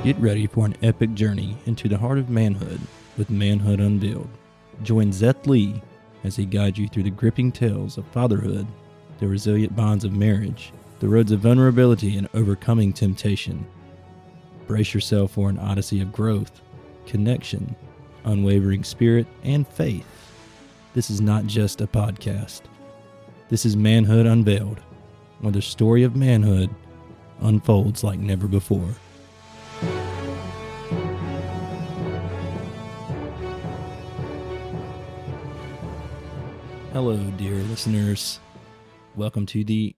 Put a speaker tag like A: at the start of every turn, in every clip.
A: Get ready for an epic journey into the heart of manhood with Manhood Unveiled. Join Zeth Lee as he guides you through the gripping tales of fatherhood, the resilient bonds of marriage, the roads of vulnerability, and overcoming temptation. Brace yourself for an odyssey of growth, connection, unwavering spirit, and faith. This is not just a podcast. This is Manhood Unveiled, where the story of manhood unfolds like never before. Hello, dear listeners. Welcome to the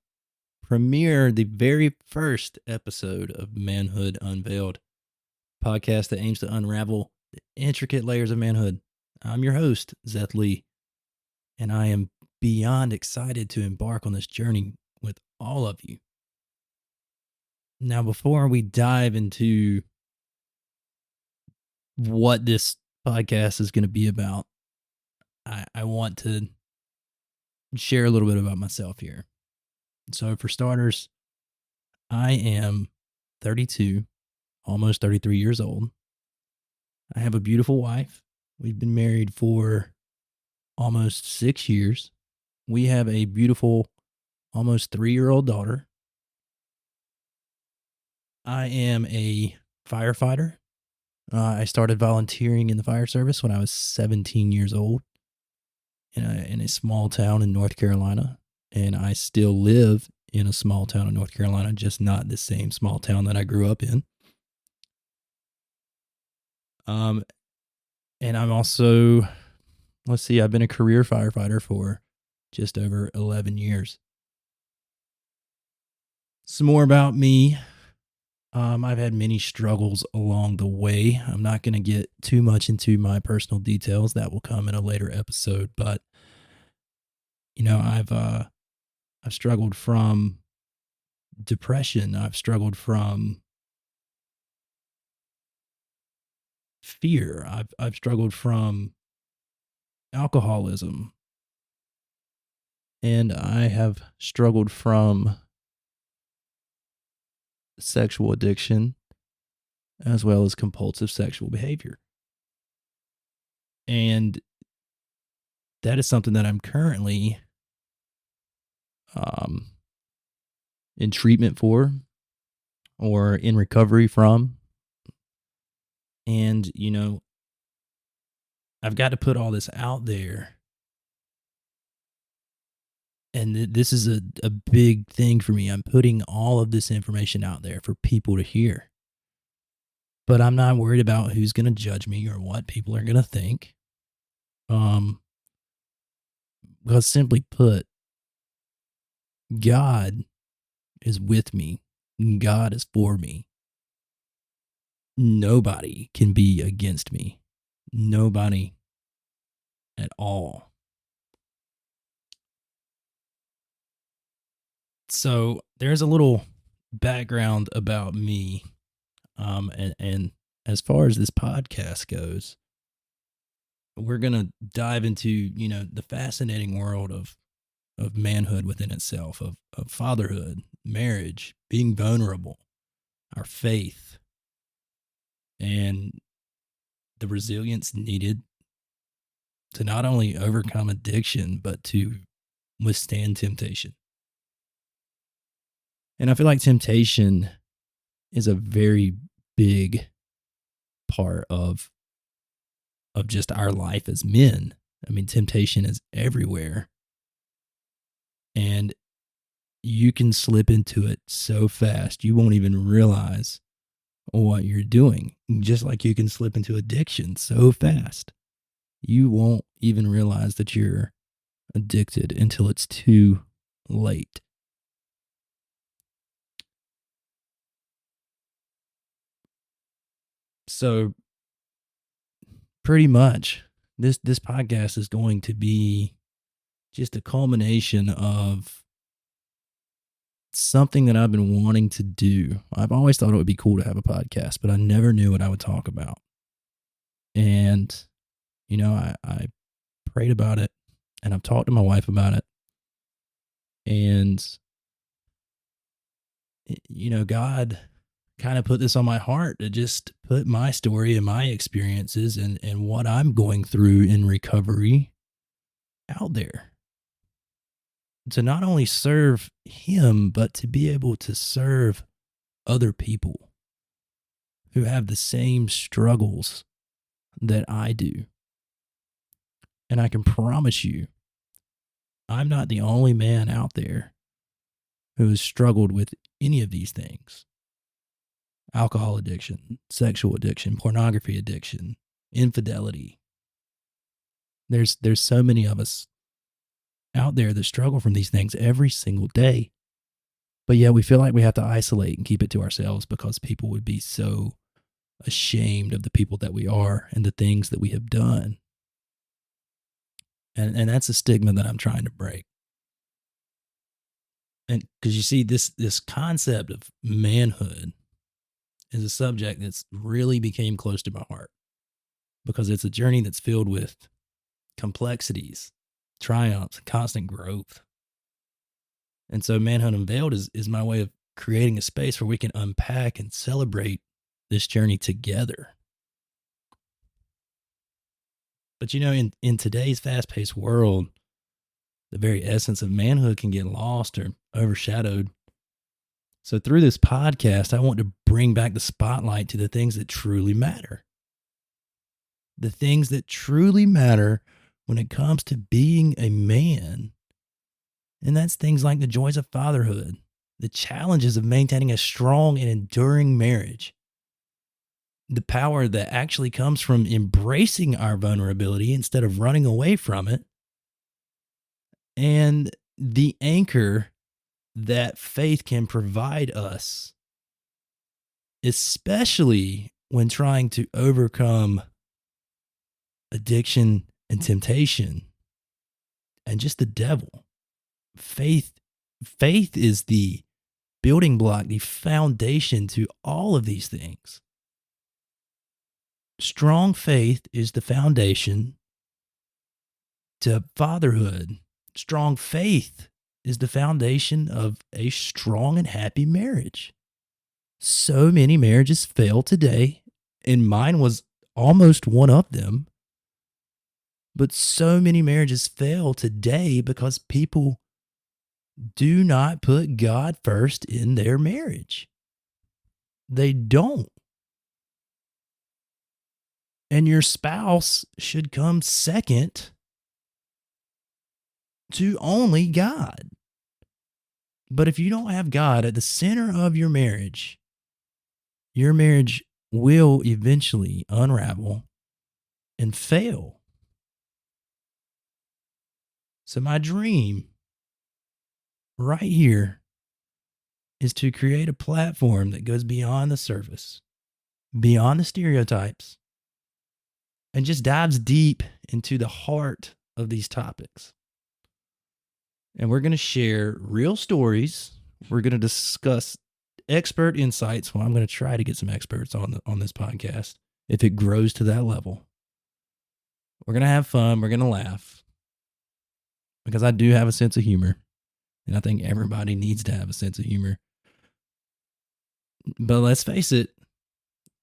A: very first episode of Manhood Unveiled, podcast that aims to unravel the intricate layers of manhood. I'm your host, Zeth Lee, and I am beyond excited to embark on this journey with all of you. Now, before we dive into what this podcast is going to be about, I want to share a little bit about myself here. So for starters, I am 32, almost 33 years old. I have a beautiful wife. We've been married for almost 6 years. We have a beautiful, almost 3-year-old daughter. I am a firefighter. I started volunteering in the fire service when I was 17 years old in a small town in North Carolina. And I still live in a small town in North Carolina, just not the same small town that I grew up in. And I'm also, I've been a career firefighter for just over 11 years. Some more about me. I've had many struggles along the way. I'm not going to get too much into my personal details. That will come in a later episode. But, I've struggled from depression. I've struggled from fear. I've struggled from alcoholism. And I have struggled from sexual addiction as well as compulsive sexual behavior. And that is something that I'm currently in treatment for or in recovery from. And, I've got to put all this out there. And this is a big thing for me. I'm putting all of this information out there for people to hear. But I'm not worried about who's going to judge me or what people are going to think. Because simply put, God is with me. God is for me. Nobody can be against me. Nobody at all. So there's a little background about me. And as far as this podcast goes, we're going to dive into, the fascinating world of manhood within itself, of fatherhood, marriage, being vulnerable, our faith, and the resilience needed to not only overcome addiction, but to withstand temptation. And I feel like temptation is a very big part of just our life as men. I mean, temptation is everywhere. And you can slip into it so fast, you won't even realize what you're doing. Just like you can slip into addiction so fast, you won't even realize that you're addicted until it's too late. So pretty much this podcast is going to be just a culmination of something that I've been wanting to do. I've always thought it would be cool to have a podcast, but I never knew what I would talk about. And, I prayed about it, and I've talked to my wife about it. And, God kind of put this on my heart to just put my story and my experiences and what I'm going through in recovery out there to not only serve him, but to be able to serve other people who have the same struggles that I do. And I can promise you, I'm not the only man out there who has struggled with any of these things: alcohol addiction, sexual addiction, pornography addiction, infidelity. There's so many of us out there that struggle from these things every single day. But yet we feel like we have to isolate and keep it to ourselves because people would be so ashamed of the people that we are and the things that we have done. And that's a stigma that I'm trying to break. And because you see, this concept of manhood is a subject that's really became close to my heart because it's a journey that's filled with complexities, triumphs, constant growth. And so Manhood Unveiled is my way of creating a space where we can unpack and celebrate this journey together. But in today's fast-paced world, the very essence of manhood can get lost or overshadowed. So through this podcast, I want to bring back the spotlight to the things that truly matter. The things that truly matter when it comes to being a man. And that's things like the joys of fatherhood, the challenges of maintaining a strong and enduring marriage, the power that actually comes from embracing our vulnerability instead of running away from it, and the anchor that faith can provide us, especially when trying to overcome addiction and temptation and just the devil. Faith is the building block, the foundation to all of these things. Strong faith is the foundation to fatherhood. Strong faith is the foundation of a strong and happy marriage. So many marriages fail today, and mine was almost one of them. But so many marriages fail today because people do not put God first in their marriage. They don't. And your spouse should come second to only God. But if you don't have God at the center of your marriage will eventually unravel and fail. So my dream right here is to create a platform that goes beyond the surface, beyond the stereotypes, and just dives deep into the heart of these topics. And we're going to share real stories. We're going to discuss expert insights. Well, I'm going to try to get some experts on this podcast if it grows to that level. We're going to have fun. We're going to laugh because I do have a sense of humor. And I think everybody needs to have a sense of humor. But let's face it,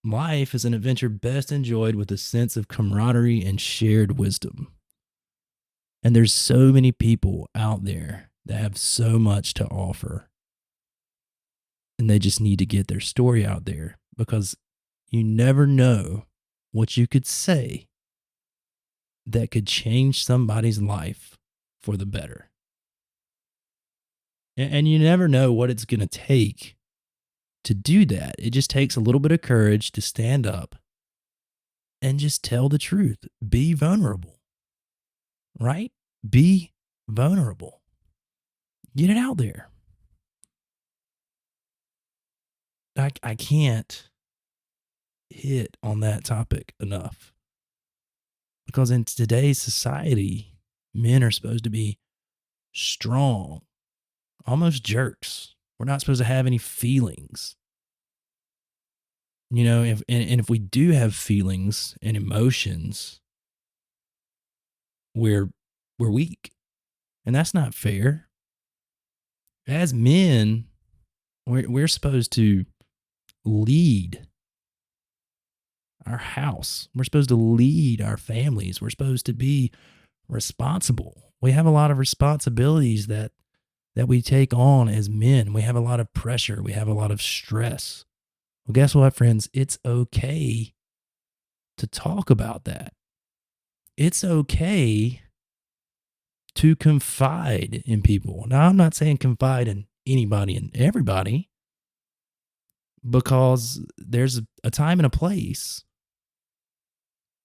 A: life is an adventure best enjoyed with a sense of camaraderie and shared wisdom. And there's so many people out there that have so much to offer. And they just need to get their story out there because you never know what you could say that could change somebody's life for the better. And you never know what it's going to take to do that. It just takes a little bit of courage to stand up and just tell the truth. Be vulnerable, right? Be vulnerable. Get it out there. I can't hit on that topic enough because in today's society, men are supposed to be strong, almost jerks. We're not supposed to have any feelings. If we do have feelings and emotions, we're weak. And that's not fair. As men, we're supposed to lead our house. We're supposed to lead our families. We're supposed to be responsible. We have a lot of responsibilities that we take on as men. We have a lot of pressure. We have a lot of stress. Well, guess what, friends? It's okay to talk about that. It's okay to confide in people. Now, I'm not saying confide in anybody and everybody, because there's a time and a place,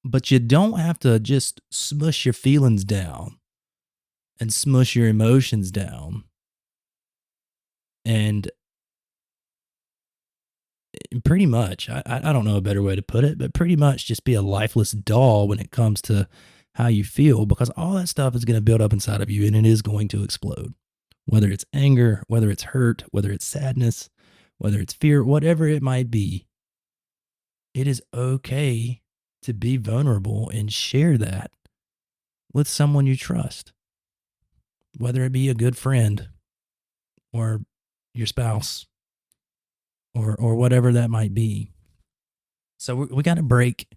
A: but you don't have to just smush your feelings down and smush your emotions down and pretty much, I don't know a better way to put it, but pretty much just be a lifeless doll when it comes to how you feel, because all that stuff is going to build up inside of you and it is going to explode. Whether it's anger, whether it's hurt, whether it's sadness, whether it's fear, whatever it might be, it is okay to be vulnerable and share that with someone you trust, whether it be a good friend or your spouse or whatever that might be. So we got to break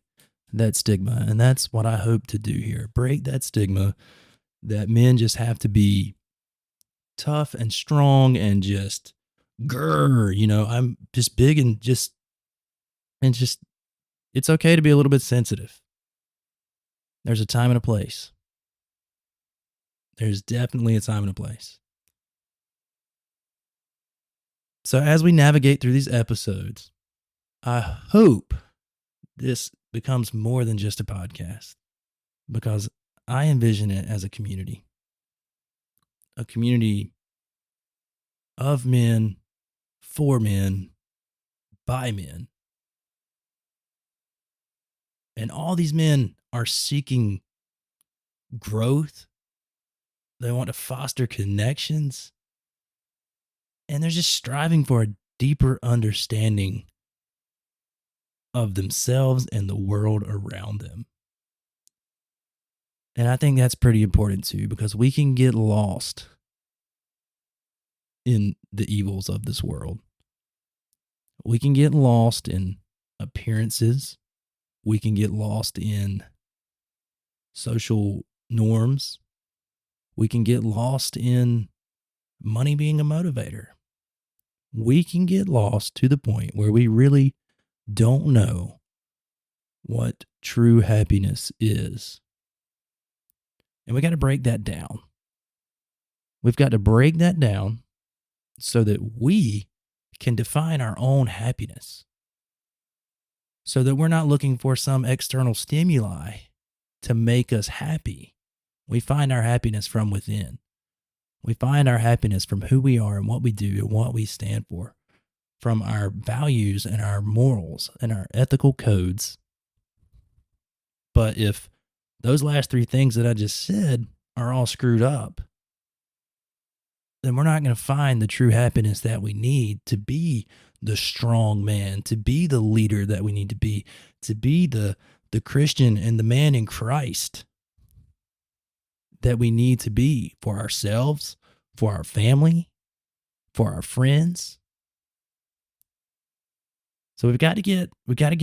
A: that stigma. And that's what I hope to do here. Break that stigma that men just have to be tough and strong and just I'm just big and just it's okay to be a little bit sensitive. There's a time and a place. There's definitely a time and a place. So as we navigate through these episodes, I hope this becomes more than just a podcast, because I envision it as a community of men, for men, by men. And all these men are seeking growth. They want to foster connections. And they're just striving for a deeper understanding of themselves and the world around them. And I think that's pretty important too, because we can get lost in the evils of this world. We can get lost in appearances. We can get lost in social norms. We can get lost in money being a motivator. We can get lost to the point where we really don't know what true happiness is. And we got to break that down. We've got to break that down so that we can define our own happiness. So that we're not looking for some external stimuli to make us happy. We find our happiness from within. We find our happiness from who we are and what we do and what we stand for, from our values and our morals and our ethical codes. But if those last three things that I just said are all screwed up, then we're not going to find the true happiness that we need to be the strong man, to be the leader that we need to be the Christian and the man in Christ that we need to be for ourselves, for our family, for our friends. So we got to get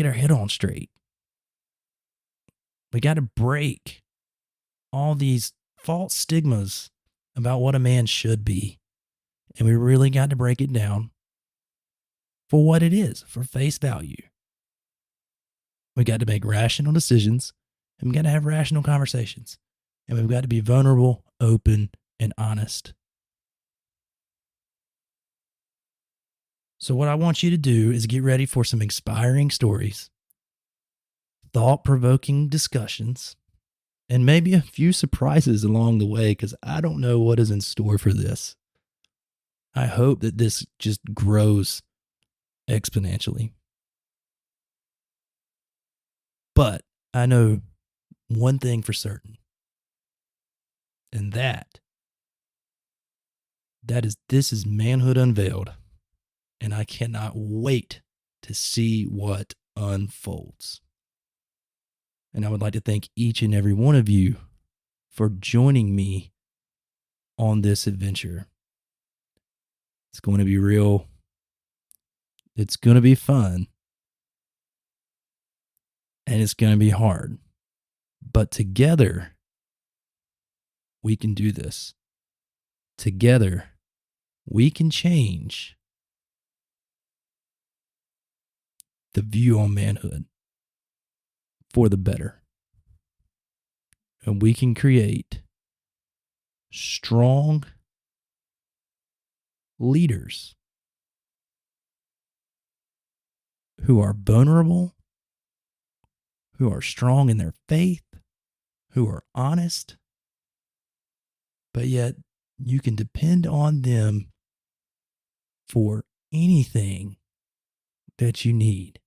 A: our head on straight. We got to break all these false stigmas about what a man should be. And we really got to break it down for what it is, for face value. We got to make rational decisions, and we got to have rational conversations. And we've got to be vulnerable, open, and honest. So what I want you to do is get ready for some inspiring stories, thought-provoking discussions, and maybe a few surprises along the way, because I don't know what is in store for this. I hope that this just grows exponentially. But I know one thing for certain, and that is this is Manhood Unveiled, and I cannot wait to see what unfolds. And I would like to thank each and every one of you for joining me on this adventure. It's going to be real It's going to be fun and it's going to be hard. But together, we can do this. Together, we can change the view on manhood for the better. And we can create strong leaders who are vulnerable, who are strong in their faith, who are honest, but yet you can depend on them for anything that you need.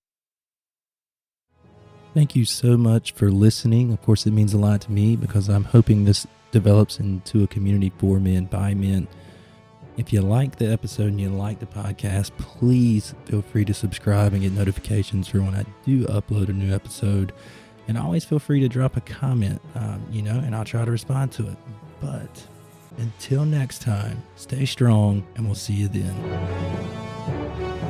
A: Thank you so much for listening. Of course, it means a lot to me because I'm hoping this develops into a community for men, by men. If you like the episode and you like the podcast, please feel free to subscribe and get notifications for when I do upload a new episode. And always feel free to drop a comment, and I'll try to respond to it. But until next time, stay strong and we'll see you then.